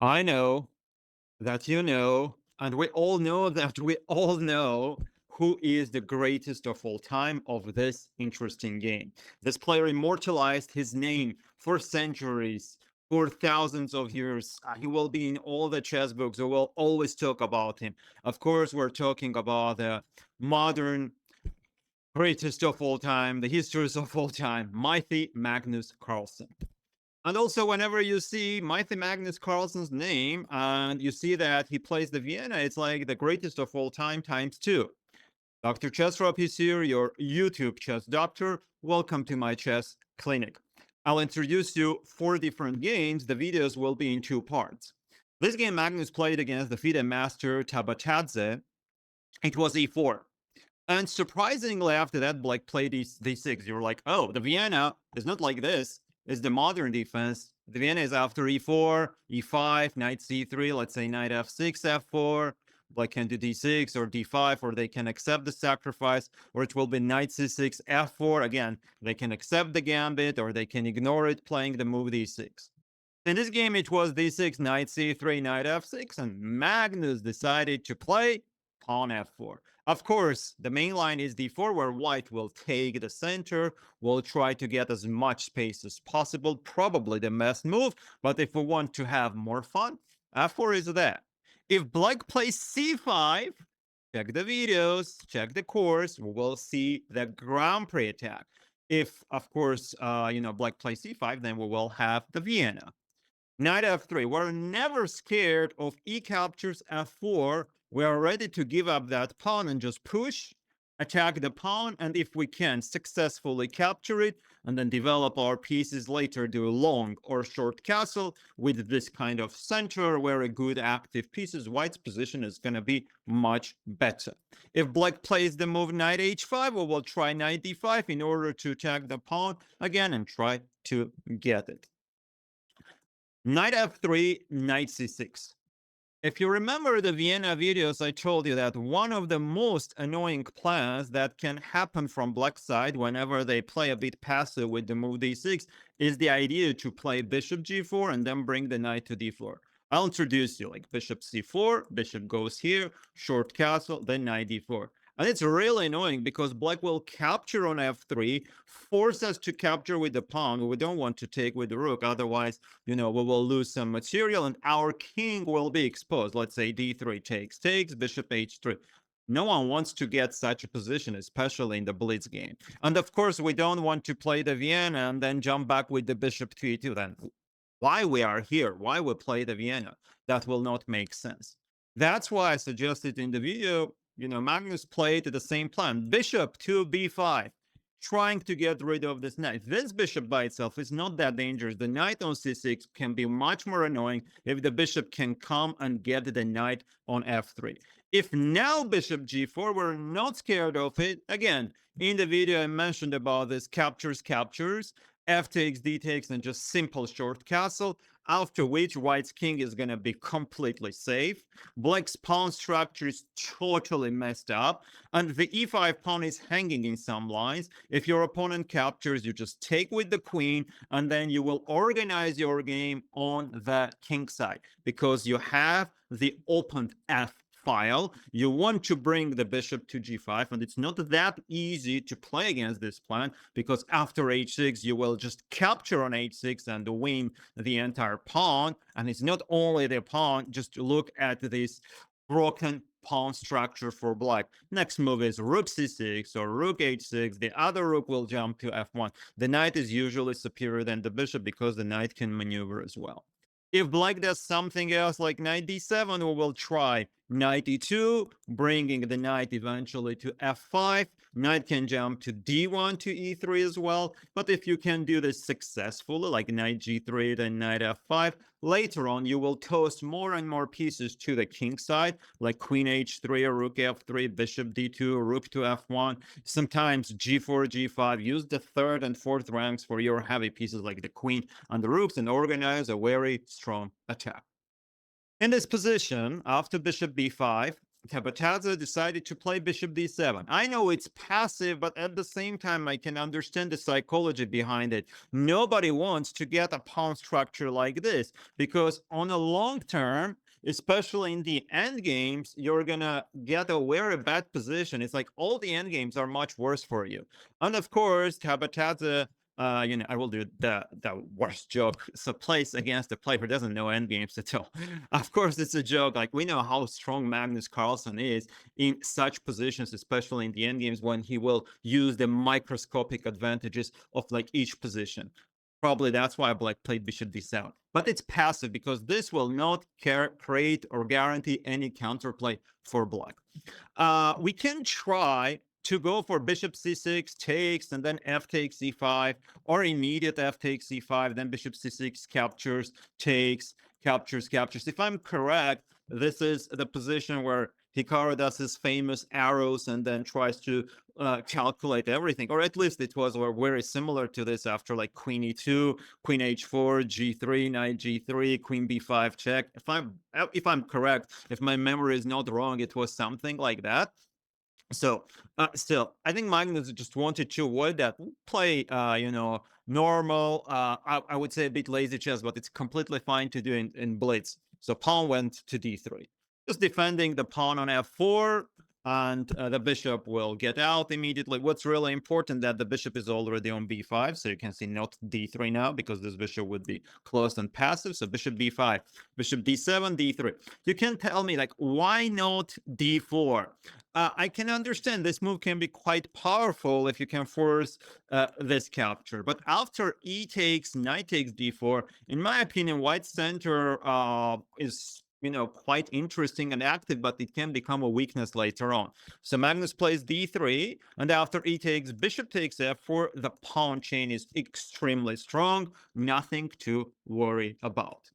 I know that you know, and we all know that we all know who is the greatest of all time of this interesting game. This player immortalized his name for centuries, for thousands of years. He will be in all the chess books. We will always talk about him. Of course, we're talking about the modern greatest of all time, the histories of all time, mighty Magnus Carlsen. And also, whenever you see Mighty Magnus Carlsen's name and you see that he plays the Vienna, it's like the greatest of all time times two. Dr. Chessrop is here, your YouTube chess doctor. Welcome to my chess clinic. I'll introduce you 4 different games. The videos will be in 2 parts. This game Magnus played against the FIDE master Tabatadze. It was e4. And surprisingly, after that, Black played d6. You were like, oh, the Vienna is not like this. It's the modern defense. The Vienna is after e4, e5, knight c3, let's say knight f6, f4. Black can do d6 or d5, or they can accept the sacrifice, or it will be knight c6, f4. Again, they can accept the gambit, or they can ignore it, playing the move d6. In this game, it was d6, knight c3, knight f6, and Magnus decided to play pawn f4. Of course, the main line is d4, where white will take the center, will try to get as much space as possible, probably the best move, but if we want to have more fun, f4 is there. If black plays c5, check the videos, check the course, we will see the Grand Prix attack. If, of course, black plays c5, then we will have the Vienna. Knight f3. We're never scared of e captures f4. We are ready to give up that pawn and just push, attack the pawn, and if we can successfully capture it and then develop our pieces later, do a long or short castle with this kind of center, very good active pieces, white's position is going to be much better. If black plays the move knight h5, we will try knight d5 in order to attack the pawn again and try to get it. Knight f3, knight c6. If you remember the Vienna videos, I told you that one of the most annoying plans that can happen from black side whenever they play a bit passive with the move d6 is the idea to play bishop g4 and then bring the knight to d4. I'll introduce you like bishop c4, bishop goes here, short castle, then knight d4. And it's really annoying because black will capture on f3, force us to capture with the pawn. We don't want to take with the rook. Otherwise, we will lose some material and our king will be exposed. Let's say d3 takes, bishop h3. No one wants to get such a position, especially in the blitz game. And of course, we don't want to play the Vienna and then jump back with the bishop to e2. Then why we are here, why we play the Vienna? That will not make sense. That's why I suggested in the video, Magnus played the same plan. Bishop to b5, trying to get rid of this knight. This bishop by itself is not that dangerous. The knight on c6 can be much more annoying if the bishop can come and get the knight on f3. If now bishop g4, we're not scared of it. Again, in the video I mentioned about this captures, f takes, d takes, and just simple short castle, after which white's king is going to be completely safe. Black's pawn structure is totally messed up, and the e5 pawn is hanging in some lines. If your opponent captures, you just take with the queen, and then you will organize your game on the king side, because you have the opened f file. You want to bring the bishop to g5, and it's not that easy to play against this plan, because after h6 you will just capture on h6 and win the entire pawn. And it's not only the pawn, just look at this broken pawn structure for black. Next move is rook c6 or rook h6. The other rook will jump to f1. The knight is usually superior than the bishop because the knight can maneuver as well. If black does something else like knight d7, we will try knight e2, bringing the knight eventually to f5. Knight can jump to d1 to e3 as well. But if you can do this successfully, like knight g3, then knight f5, later on you will toast more and more pieces to the king side, like queen h3, or rook f3, bishop d2, rook to f1. Sometimes g4, g5. Use the third and fourth ranks for your heavy pieces like the queen and the rooks and organize a very strong attack. In this position, after bishop b5, Tabataza decided to play bishop d7. I know it's passive, but at the same time, I can understand the psychology behind it. Nobody wants to get a pawn structure like this because on a long term, especially in the end games, you're gonna get a very bad position. It's like all the end games are much worse for you. And of course, Tabataza, I will do the worst joke. So plays against a player who doesn't know endgames at all. Of course, it's a joke. Like we know how strong Magnus Carlsen is in such positions, especially in the endgames when he will use the microscopic advantages of like each position. Probably that's why Black played bishop d7. But it's passive because this will not create or guarantee any counterplay for Black. We can try to go for bishop c6 takes and then f takes e5, or immediate f takes e5, then bishop c6 captures, takes, captures, captures. If I'm correct, this is the position where Hikaru does his famous arrows and then tries to calculate everything, or at least it was very similar to this after like queen e2, queen h4, g3, knight g3, queen b5 check. If I'm correct, if my memory is not wrong, it was something like that. So still, I think Magnus just wanted to avoid that. Play, normal, I would say a bit lazy chess, but it's completely fine to do in blitz. So pawn went to d3. Just defending the pawn on f4, and the bishop will get out immediately. What's really important that the bishop is already on b5, so you can see not d3 now, because this bishop would be closed and passive. So bishop b5, bishop d7, d3. You can tell me, like, why not d4? I can understand this move can be quite powerful if you can force this capture. But after e takes, knight takes d4, in my opinion, white center is quite interesting and active, but it can become a weakness later on. So Magnus plays d3, and after e takes, bishop takes f4, the pawn chain is extremely strong, nothing to worry about.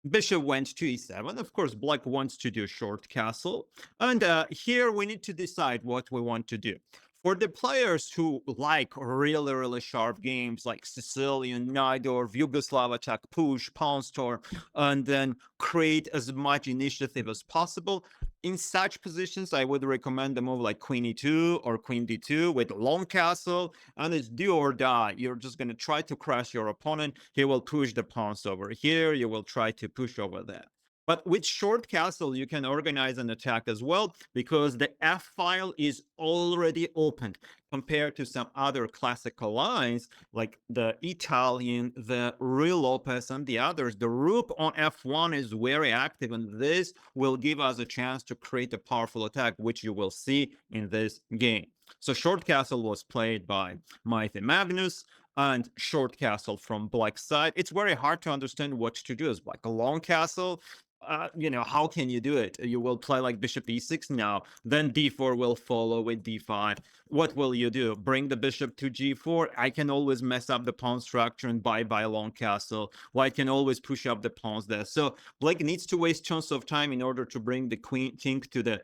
Bishop went to e7. Of course, Black wants to do short castle. And here we need to decide what we want to do. For the players who like really, really sharp games like Sicilian, Najdorf, Yugoslav attack, push, pawn store, and then create as much initiative as possible, in such positions, I would recommend a move like queen e2 or queen d2 with long castle, and it's do or die. You're just going to try to crush your opponent. He will push the pawns over here. You will try to push over there. But with short castle, you can organize an attack as well, because the F file is already opened compared to some other classical lines like the Italian, the Ruy Lopez, and the others. The rook on F1 is very active, and this will give us a chance to create a powerful attack, which you will see in this game. So short castle was played by Mighty Magnus, and short castle from Black's side. It's very hard to understand what to do as Black. A long castle, how can you do it? You will play like bishop e6 now, then d4 will follow with d5. What will you do? Bring the bishop to g4? I can always mess up the pawn structure and buy a long castle. White can always push up the pawns there. So Black needs to waste chunks of time in order to bring the king to the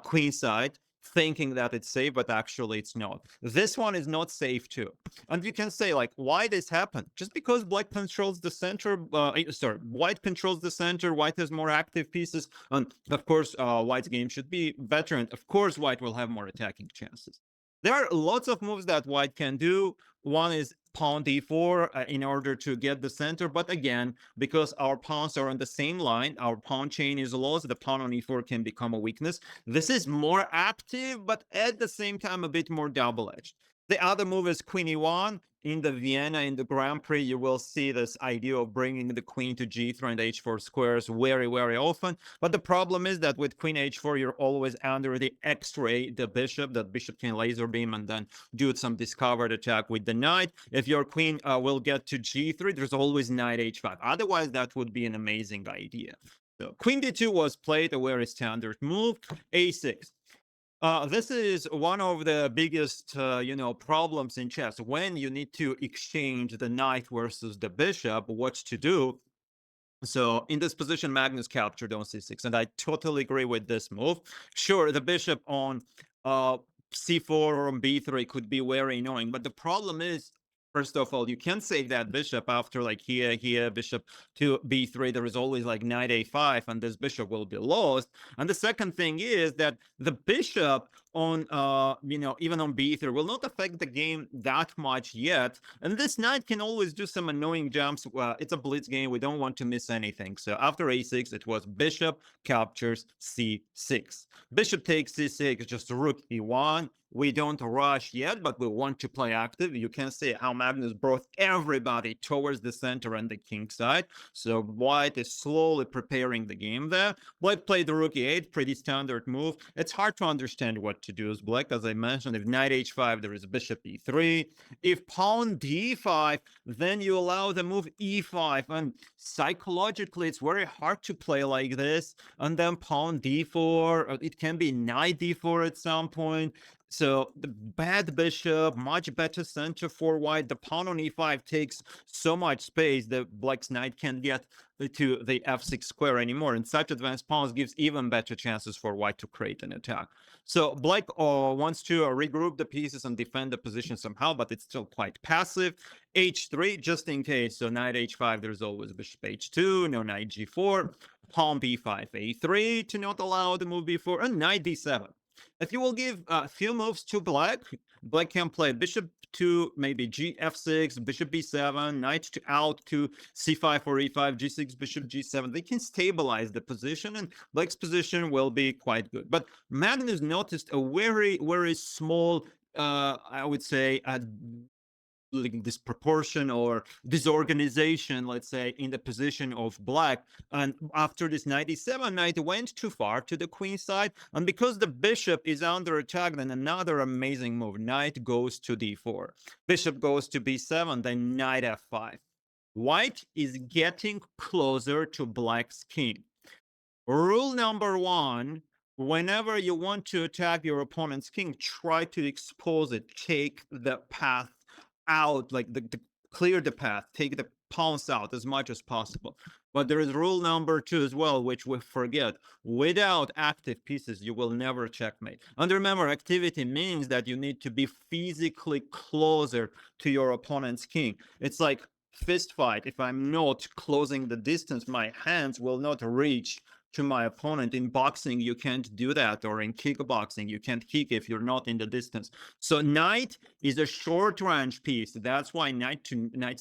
queen side, thinking that it's safe, but actually it's not. This one is not safe too. And you can say, like, why this happened? Just because Black controls the center, White controls the center, White has more active pieces, and of course, White's game should be better, and of course, White will have more attacking chances. There are lots of moves that White can do. One is pawn d4 in order to get the center, but again, because our pawns are on the same line, our pawn chain is lost, the pawn on e4 can become a weakness. This is more active, but at the same time a bit more double-edged. The other move is queen e1. In the Vienna, in the Grand Prix, you will see this idea of bringing the queen to g3 and h4 squares very, very often. But the problem is that with queen h4, you're always under the x-ray, the bishop. That bishop can laser beam and then do some discovered attack with the knight. If your queen will get to g3, there's always knight h5. Otherwise, that would be an amazing idea. So queen d2 was played, a very standard move. a6. This is one of the biggest, problems in chess. When you need to exchange the knight versus the bishop, what to do. So in this position, Magnus captured on c6, and I totally agree with this move. Sure, the bishop on c4 or on b3 could be very annoying, but the problem is First of all, you can save that bishop after like here, bishop to b3. There is always like knight a5, and this bishop will be lost. And the second thing is that the bishop on even on b3 will not affect the game that much yet. And this knight can always do some annoying jumps. It's a blitz game. We don't want to miss anything. So after a6, it was bishop captures c6. Bishop takes c6, just rook e1. We don't rush yet, but we want to play active. You can see how Magnus brought everybody towards the center and the king side. So white is slowly preparing the game there. Black played the rook e8, pretty standard move. It's hard to understand what to do as black. As I mentioned, if knight h5, there is bishop e3. If pawn d5, then you allow the move e5. And psychologically, it's very hard to play like this. And then pawn d4, it can be knight d4 at some point. So the bad bishop, much better center for white. The pawn on e5 takes so much space that black's knight can't get to the f6 square anymore. And such advanced pawns gives even better chances for white to create an attack. So black wants to regroup the pieces and defend the position somehow, but it's still quite passive. h3, just in case. So knight h5, there's always bishop h2, no knight g4. Pawn b5, a3 to not allow the move b4, and knight d7. If you will give a few moves to black, black can play bishop to maybe g f6, bishop b7, knight to out to c5 or e5, g6, bishop g7. They can stabilize the position, and black's position will be quite good. But Magnus noticed a very, very small, I would say, disproportion or disorganization, let's say, in the position of black. And after this knight e7, knight went too far to the queen side. And because the bishop is under attack, then another amazing move. Knight goes to d4. Bishop goes to b7, then knight f5. White is getting closer to black's king. Rule number one, whenever you want to attack your opponent's king, try to expose it. Take the path out, like clear the path, take the pawns out as much as possible. But there is rule number two as well, which we forget. Without active pieces, you will never checkmate. And remember, activity means that you need to be physically closer to your opponent's king. It's like fist fight. If I'm not closing the distance, my hands will not reach to my opponent. In boxing, you can't do that, or in kickboxing, you can't kick if you're not in the distance. So knight is a short range piece. That's why knight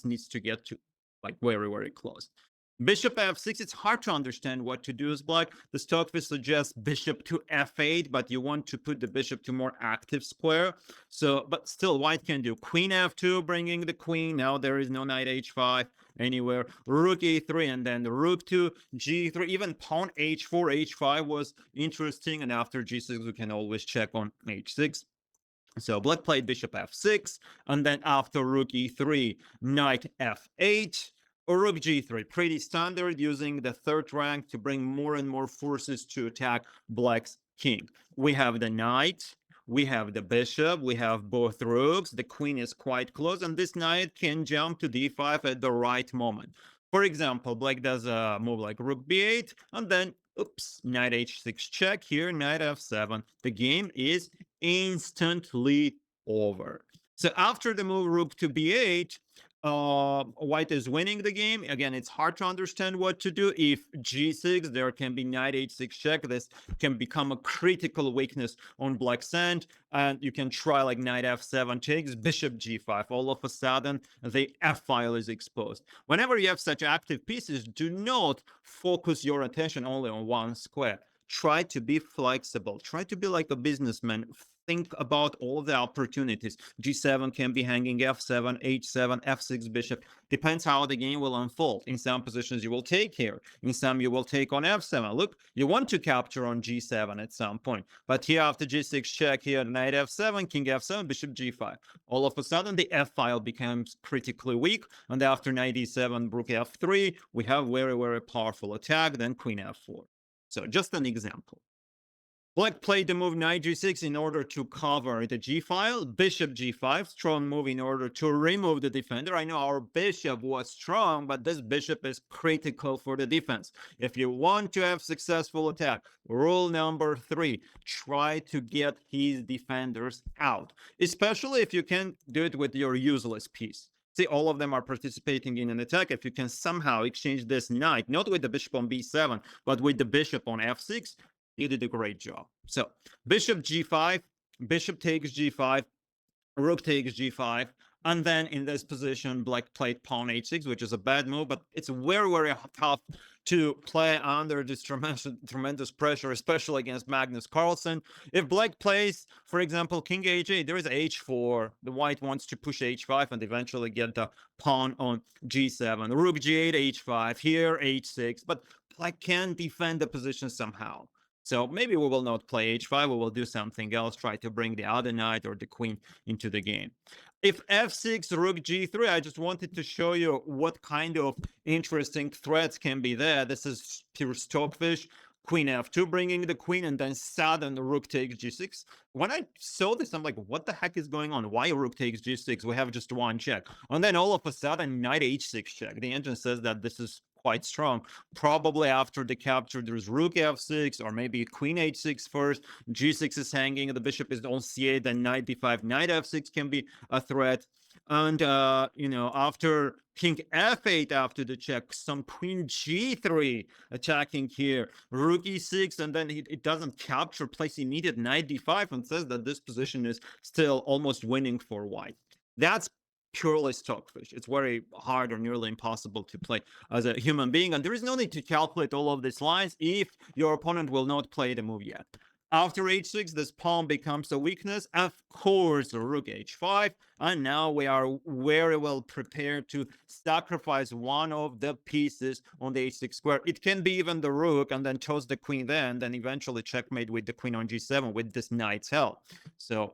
needs to get to like very, very close. Bishop f6, it's hard to understand what to do as black. The Stockfish suggests bishop to f8, but you want to put the bishop to more active square. So, but still, white can do queen f2, bringing the queen. Now there is no knight h5 anywhere. Rook e3, and then rook to g3. Even pawn h4, h5 was interesting. And after g6, we can always check on h6. So black played bishop f6, and then after rook e3, knight f8. Rook g3, pretty standard, using the third rank to bring more and more forces to attack black's king. We have the knight, we have the bishop, we have both rooks, the queen is quite close, and this knight can jump to d5 at the right moment. For example, black does a move like rook b8, and then, oops, knight h6 check here, knight f7. The game is instantly over. So after the move rook to b8, white is winning the game. Again, it's hard to understand what to do. If g6, there can be knight h6 check. This can become a critical weakness on black's end, and you can try like knight f7 takes, bishop g5. All of a sudden, the f file is exposed. Whenever you have such active pieces, do not focus your attention only on one square. Try to be flexible. Try to be like a businessman. Think about all the opportunities. g7 can be hanging f7, h7, f6 bishop. Depends how the game will unfold. In some positions you will take here. In some you will take on f7. Look, you want to capture on g7 at some point. But here after g6 check here, knight f7, king f7, bishop g5. All of a sudden the f file becomes critically weak. And after knight e7, rook f3, we have very, very powerful attack. Then queen f4. So just an example. Black played the move knight g6 in order to cover the g file. Bishop g5, strong move in order to remove the defender. I know our bishop was strong, but this bishop is critical for the defense. If you want to have successful attack, rule number 3, try to get his defenders out, especially if you can do it with your useless piece. See, all of them are participating in an attack. If you can somehow exchange this knight, not with the bishop on b7, but with the bishop on f6, you did a great job. So bishop g5, bishop takes g5, rook takes g5, and then in this position, black played pawn h6, which is a bad move, but it's very, very tough to play under this tremendous pressure, especially against Magnus Carlsen. If black plays, for example, king h8, there is h4. The white wants to push h5 and eventually get the pawn on g7. Rook g8, h5, here h6, but black can defend the position somehow. So maybe we will not play h5, we will do something else, try to bring the other knight or the queen into the game. If f6, rook g3, I just wanted to show you what kind of interesting threats can be there. This is pure stockfish. Queen f2 bringing the queen, and then sudden rook takes g6. When I saw this, I'm like, what the heck is going on? Why rook takes g6? We have just one check. And then all of a sudden, knight h6 check. The engine says that this is quite strong. Probably after the capture, there's rook f6, or maybe queen h6 first. G6 is hanging, the bishop is on c8, then knight d5. Knight f6 can be a threat. And, after king f8 after the check, some queen g3 attacking here, rook e6, and then it doesn't capture, plays immediate knight d5 and says that this position is still almost winning for white. That's purely stockfish. It's very hard or nearly impossible to play as a human being, and there is no need to calculate all of these lines if your opponent will not play the move yet. After h6, this pawn becomes a weakness. Of course, rook h5, and now we are very well prepared to sacrifice one of the pieces on the h6 square. It can be even the rook, and then toss the queen there, and then eventually checkmate with the queen on g7 with this knight's help. So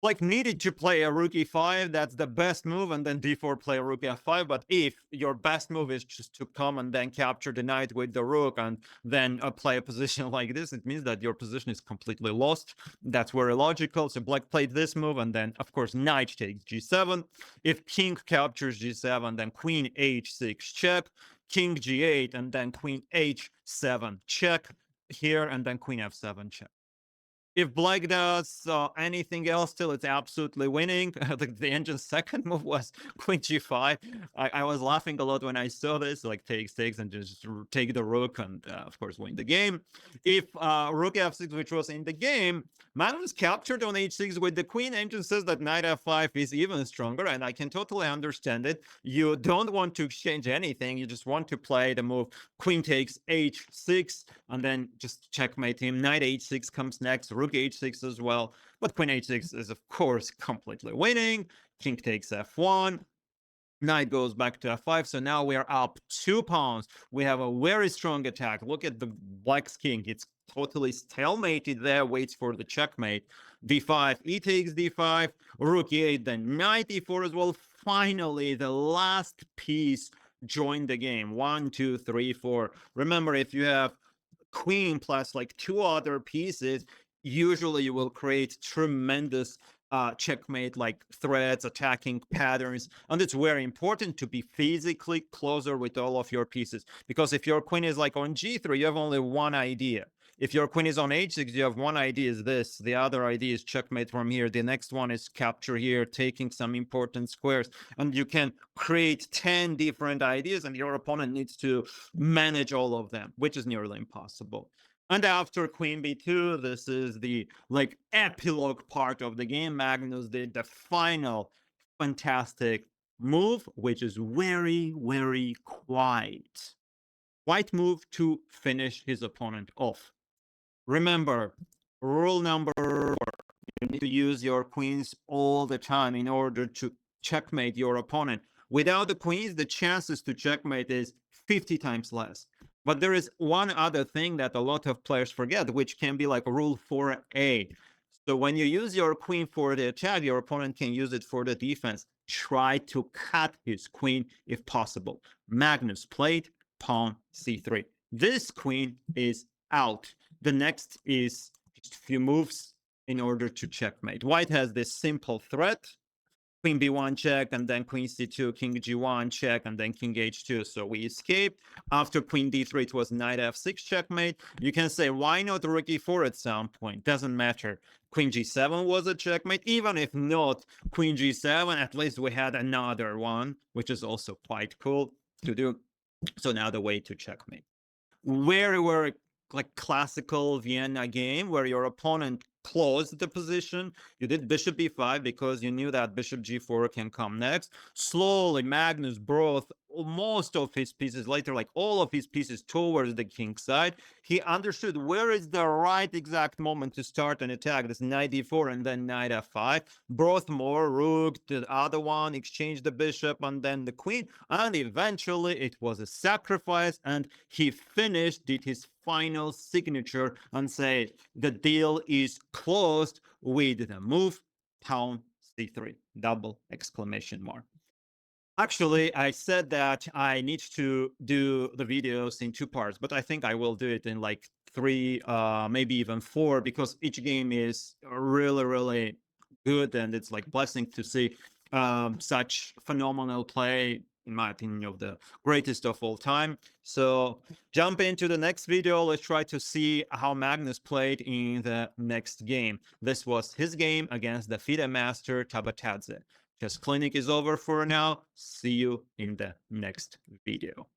like needed to play a rook e5, that's the best move, and then d4 play a rook f5. But if your best move is just to come and then capture the knight with the rook and then play a position like this, it means that your position is completely lost. That's very logical. So black played this move, and then of course knight takes g7. If king captures g7, then queen h6 check, king g8, and then queen h7 check here, and then queen f7 check. If black does anything else, still it's absolutely winning. The engine's second move was queen g5. I was laughing a lot when I saw this, like takes, and just take the rook and, of course, win the game. If rook f6, which was in the game, Magnus captured on h6 with the queen, engine says that knight f5 is even stronger, and I can totally understand it. You don't want to exchange anything. You just want to play the move queen takes h6, and then just checkmate him. Knight h6 comes next, rook h6 as well, but queen h6 is of course completely winning. King takes f1, knight goes back to f5, so now we are up 2 pawns. We have a very strong attack. Look at the black's king, it's totally stalemated there, waits for the checkmate. d5, e takes d5, rook e8, then knight e4 as well. Finally, the last piece joined the game. 1, 2, 3, 4. Remember, if you have queen plus like 2 other pieces, usually you will create tremendous checkmate like threats, attacking patterns, and it's very important to be physically closer with all of your pieces, because if your queen is like on g3, you have only one idea. If your queen is on h6, you have one idea is this, the other idea is checkmate from here, the next one is capture here, taking some important squares, and you can create 10 different ideas, and your opponent needs to manage all of them, which is nearly impossible. And after queen b2, this is the like epilogue part of the game. Magnus did the final fantastic move, which is very, very quiet. White move to finish his opponent off. Remember, rule number 4, you need to use your queens all the time in order to checkmate your opponent. Without the queens, the chances to checkmate is 50 times less. But there is one other thing that a lot of players forget, which can be like rule 4A. So when you use your queen for the attack, your opponent can use it for the defense. Try to cut his queen if possible. Magnus played pawn c3. This queen is out. The next is just a few moves in order to checkmate. White has this simple threat. queen b1 check, and then queen c2, king g1 check, and then king h2. So we escaped. After queen d3, it was knight f6 checkmate. You can say, why not rook e4 at some point? Doesn't matter. Queen g7 was a checkmate. Even if not queen g7, at least we had another one, which is also quite cool to do. So now the way to checkmate. Very like classical Vienna game where your opponent closed the position. You did bishop b5 because you knew that bishop g4 can come next. Slowly, Magnus brought most of his pieces later, like all of his pieces towards the king side. He understood where is the right exact moment to start an attack. This knight d4 and then knight f5. Brought more rook, the other one, exchanged the bishop and then the queen. And eventually it was a sacrifice and he finished, did his final signature and say the deal is closed with the move pawn c3 double exclamation mark. Actually, I said that I need to do the videos in 2 parts, but I think I will do it in like 3, maybe even 4, because each game is really good, and it's like blessing to see such phenomenal play, in my opinion, of the greatest of all time. So jump into the next video. Let's try to see how Magnus played in the next game. This was his game against the FIDE master Tabatadze. Chess Clinic is over for now. See you in the next video.